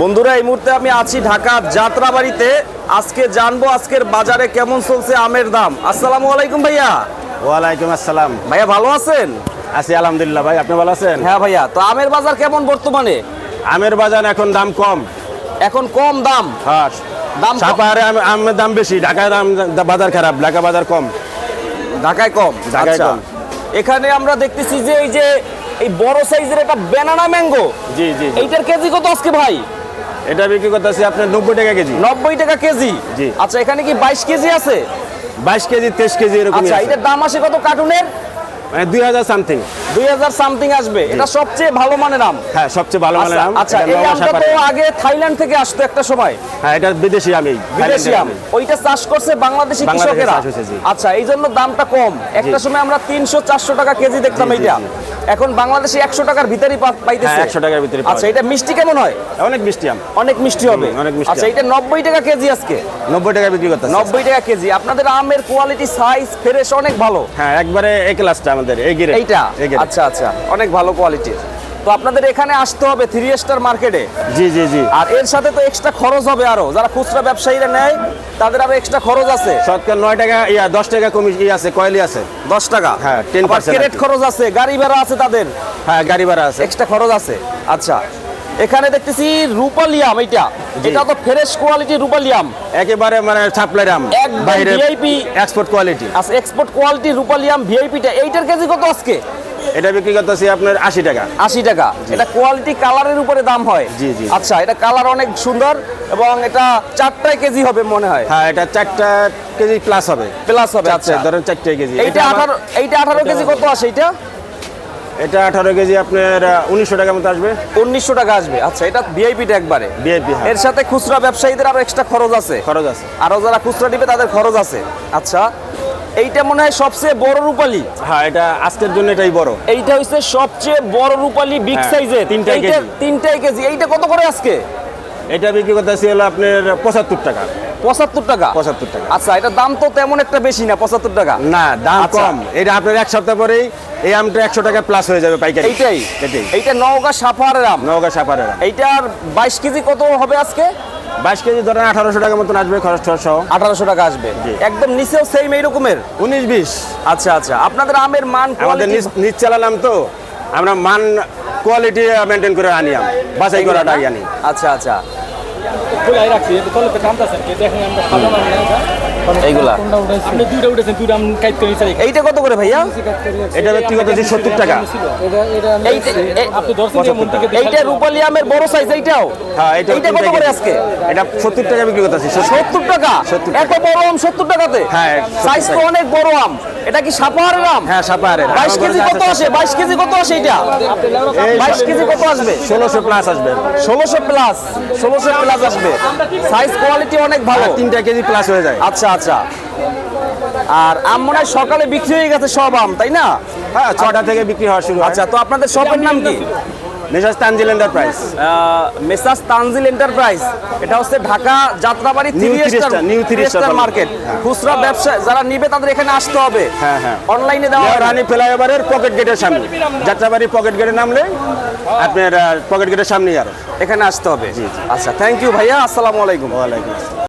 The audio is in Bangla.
বন্ধুরা এই মুহূর্তে আমি আছি ঢাকা যাত্রাবাড়িতে। আজকে জানবো আজকের বাজারে কেমন চলছে আমের দাম। আসসালামু আলাইকুম ভাইয়া। ওয়ালাইকুম আসসালাম। ভাইয়া ভালো আছেন? আছি আলহামদুলিল্লাহ। ভাই আপনি ভালো আছেন? হ্যাঁ ভাইয়া। তো আমের বাজার কেমন বর্তমানে? আমের বাজার এখন দাম কম। এখন কম দাম? হ্যাঁ, দাম সাপাহারে আমের দাম বেশি, ঢাকায় বাজার খারাপ, ঢাকা বাজার কম। ঢাকায় কম? ঢাকায় আচ্ছা। কম। এখানে আমরা দেখতেছি যে এই বড় সাইজের একটা ব্যানানা ম্যাঙ্গো, জি জি। এইটার কেজি কত আজকে ভাই? এটা বিক্রি করতেছি আপনার 90 টাকা কেজি। 90 টাকা কেজি? জি। আচ্ছা, এখানে কি 22 কেজি আছে? 22 কেজি 23 কেজি এরকম। আচ্ছা, এটার দাম আসে কত কার্টুনের? মানে 2000 সামথিং। 2000 সামথিং আসবে। এটা সবচেয়ে ভালো মানের আম? হ্যাঁ, সবচেয়ে ভালো মানের আম। আচ্ছা, এই আমটা তো আগে থাইল্যান্ড থেকে আসতো একটা সময়। হ্যাঁ, এটা বিদেশি আম। বিদেশি আম, ওইটা চাষ করছে বাংলাদেশি কৃষকেরা। আচ্ছা, এই জন্য দামটা কম। একটা সময় আমরা 300-400 টাকা কেজি দেখতাম এইটা, এখন বাংলাদেশি 100 টাকার ভিতরেই পাইতেছে। 100 টাকার ভিতরে। আচ্ছা, এটা মিষ্টি কেমন হয়? অনেক মিষ্টি আম। অনেক মিষ্টি হবে। অনেক মিষ্টি। আচ্ছা, এটা 90 টাকা কেজি আজকে? 90 টাকা বিক্রি করতেছি। 90 টাকা কেজি। আপনাদের আমের কোয়ালিটি, সাইজ, ফ্রেশ অনেক ভালো। হ্যাঁ, একবারে এ ক্লাসটা আমাদের এই গিরে এইটা? আচ্ছা আচ্ছা, অনেক ভালো কোয়ালিটির। তো আপনাদের এখানে আসতে হবে 3 স্টার মার্কেটে। জি জি জি। আর এর সাথে তো এক্সট্রা খরচ হবে, আরো যারা খুচরা ব্যবসায়ীরা নেয় তাদের আরো এক্সট্রা খরচ আছে। শতকরা 9 টাকা 10 টাকা কমি আছে, কয়েলি আছে 10 টাকা। হ্যাঁ, 10% ক্রেডিট খরচ আছে, গাড়ি ভাড়া আছে তাদের। হ্যাঁ, গাড়ি ভাড়া আছে, এক্সট্রা খরচ আছে। আচ্ছা, এখানে দেখতেছি রূপালিয়াম। এটা তো ফ্রেশ কোয়ালিটির রূপালিয়াম, একেবারে মানে সাপ্লাই আম, বাইরে ভিআইপি এক্সপোর্ট কোয়ালিটি। আচ্ছা, এক্সপোর্ট কোয়ালিটি রূপালিয়াম ভিআইপিটা, এইটার কেজি কত আজকে? এটা বিক্রি করতেছি আপনার 80 টাকা। 80 টাকা। এটা কোয়ালিটি কালারের উপরে দাম হয়? জি জি। আচ্ছা, এটা কালার অনেক সুন্দর এবং এটা 4টায় কেজি হবে মনে হয়। হ্যাঁ, এটা 4টা কেজি প্লাস হবে। প্লাস হবে। আচ্ছা, ধরেন 4টা কেজি। এইটা 18 কেজি কত আসে এটা? এটা 18 কেজি আপনার 1900 টাকার মতো আসবে। 1900 টাকা আসবে। আচ্ছা, এটা ভিআইপিটা একবারে ভিআইপি। এর সাথে খুচরা ব্যবসায়ীদের আরো এক্সট্রা খরচ আছে। খরচ আছে, আরো যারা খুচরা দিবে তাদের খরচ আছে। আচ্ছা, এইটা মনে হয় সবচেয়ে বড় রূপালি। হ্যাঁ, এটা আজকের জন্য এটাই বড়। এইটা হচ্ছে সবচেয়ে বড় রূপালি, বিগ সাইজের। 3টাই কেজি। এইটা কত করে আজকে? এটা বিক্রি করতেছি হলো আপনার 75 টাকা। 75 টাকা? 75 টাকা। আচ্ছা, এটা দাম তো তেমন একটা বেশি না, 75 টাকা। না, দাম আচ্ছা। কম। এটা আপনার এক সপ্তাহ পরেই এই আমটা 100 টাকা প্লাস হয়ে যাবে পাইকারি। এইটাই? এটাই। এইটা নওগাঁ সাফারের আম? নওগাঁ সাপারের আম। এইটার 22 কেজি কত হবে আজকে? 22 কেজি ধরেন 1800 টাকার মতন আসবে, খরচ সহ। 1800 টাকা আসবে। জি। একদম নিচেও সেম এইরকমের? 19-20। আচ্ছা আচ্ছা। আপনাদের আমের মান, আমাদের নিচ চালালাম তো, আমরা মান কোয়ালিটি মেনটেন করে আনি, আম বাছাই করাটাই আনি। আচ্ছা আচ্ছা। খোলাই রাখছি, এটা তলে তো টানতেছেন, দেখেন আমরা খাবো না এটা। এইগুলা আপনি দুইটা উঠেছেন, দুইটা আম কাইট করে নিছেন। এইটা কত করে ভাইয়া? এটা ব্যক্তিগত 70 টাকা। আপনি দর্শন দিয়ে মন থেকে এইটা রূপালি আমের বড় সাইজ এইটাও? হ্যাঁ, এইটা কত করে আজকে? এটা 70 টাকা বিক্রি করতেছি। 70 টাকা? 70 এত বড় আম 70 টাকাতে? হ্যাঁ, সাইজ তো অনেক বড় আম। এটা কি সাপাহারের আম? হ্যাঁ, সাপাহারের। 22 কেজি কত আসে? 22 কেজি কত আসে এটা? 22 কেজি কত আসবে? 1600 প্লাস আসবে। 1600 প্লাস? 1600 প্লাস আসবে। সাইজ কোয়ালিটি অনেক ভালো। 3টা কেজি প্লাস হয়ে যায়। আচ্ছা আচ্ছা। আর আম মনে হয় সকালে বিক্রি হয়ে গেছে সব আম, তাই না? হ্যাঁ, 6টা থেকে বিক্রি হওয়া শুরু। আচ্ছা, তো আপনাদের শপের নাম কি? মেসাজ তানজিল এন্টারপ্রাইজ। মেসাজ তানজিল এন্টারপ্রাইজ। এটা হচ্ছে Dhaka Jatrabari new 3 star market. খুচরা ব্যবসা যারা নিবে তাদের এখানে আসতে হবে। হ্যাঁ হ্যাঁ। অনলাইনে দেওয়া হবে। রানী ফ্লাইওভারের পকেট গেটের সামনে, যাত্রাবাড়ি পকেট গেটে নামলে আপনার পকেট গেটের সামনেই আরো এখানে আসতে হবে। আচ্ছা, থ্যাংক ইউ ভাইয়া। আসসালামু আলাইকুম। ওয়ালাইকুম আসসালাম।